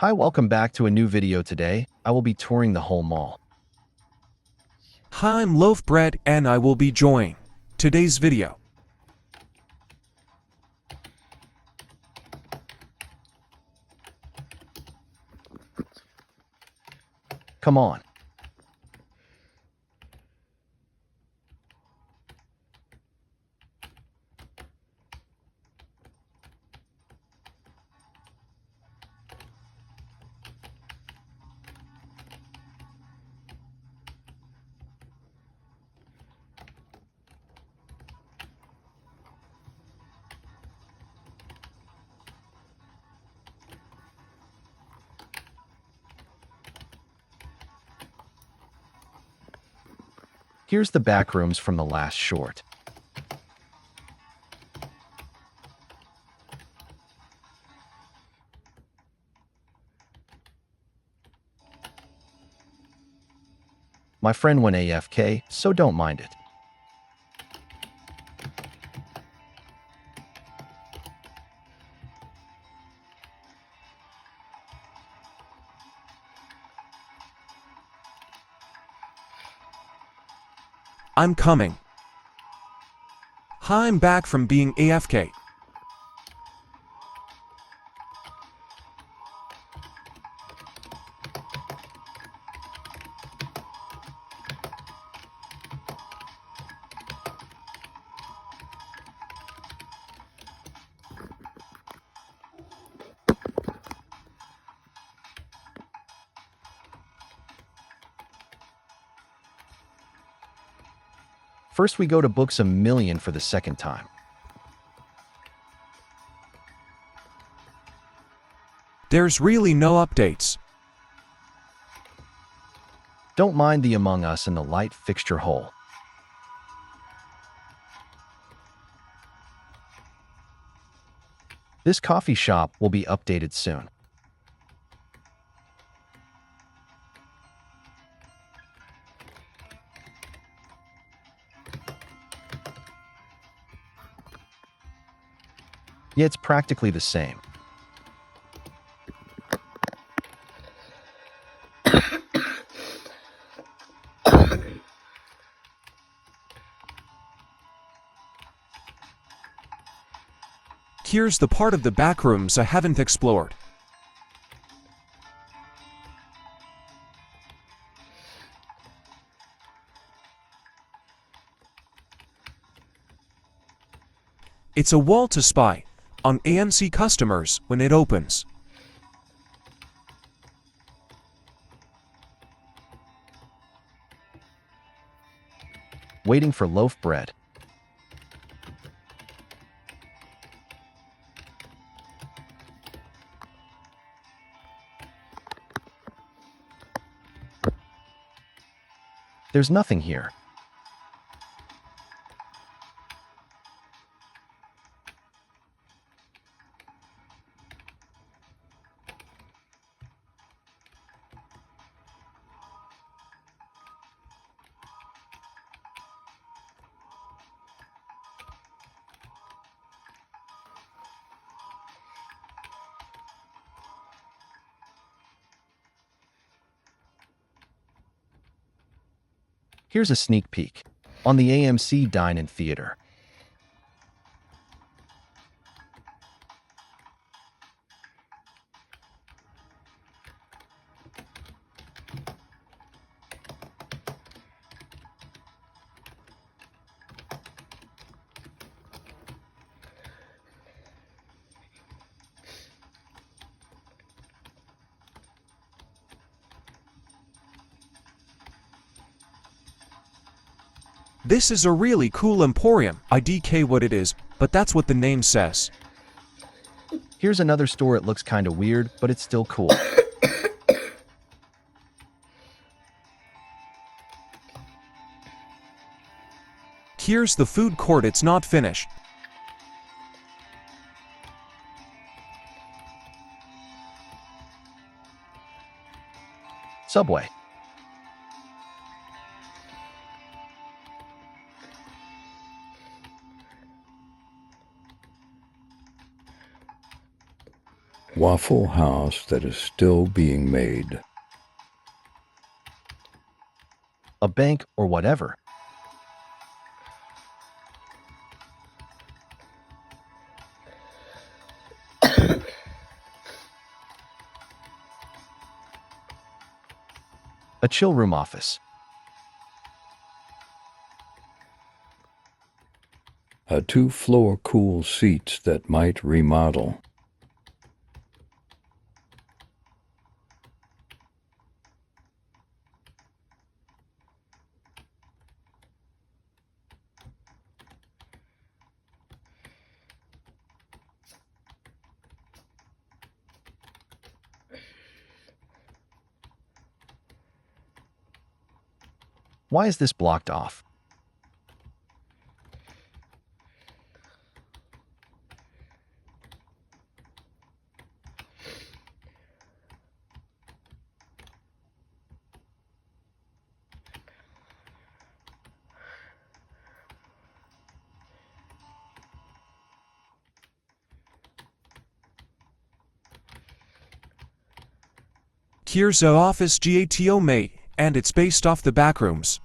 Hi, welcome back to a new video today. I will be touring the whole mall. Hi, I'm Loaf Bread and I will be joining today's video. Come on. Here's the back rooms from the last short. My friend went AFK, so don't mind it. I'm coming. Hi, I'm back from being AFK. First, we go to Books A Million for the second time. There's really no updates. Don't mind the Among Us and the light fixture hole. This coffee shop will be updated soon. Yeah, it's practically the same. Here's the part of the back rooms I haven't explored. It's a wall to spy on AMC customers when it opens. Waiting for Loaf Bread. There's nothing here. Here's a sneak peek on the AMC Dine-In Theater. This is a really cool emporium. I DK what it is, but that's what the name says. Here's another store. It looks kinda weird, but it's still cool. Here's the food court. It's not finished. Subway. Waffle House that is still being made. A bank or whatever. A chill room office. A 2-floor cool seats that might remodel. Why is this blocked off? Here's a office GATO mate, and it's based off the backrooms.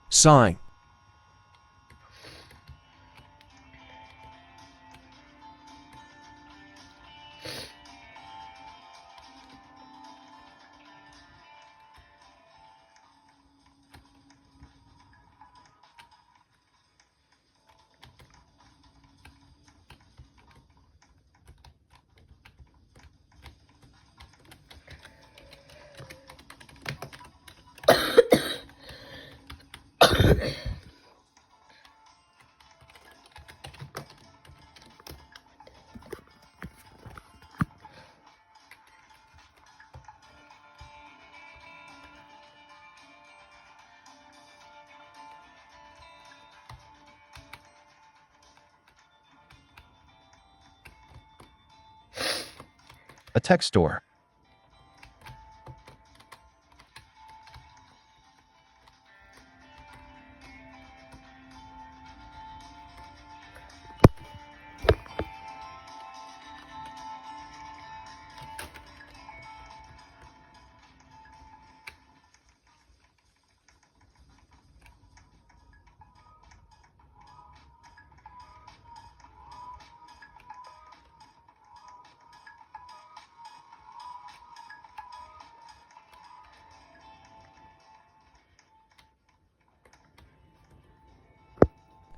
Sign. A tech store.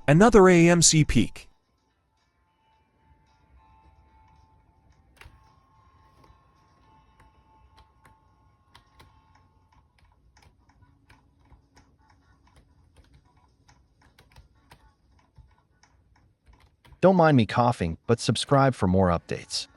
Another AMC peak. Don't mind me coughing, but subscribe for more updates.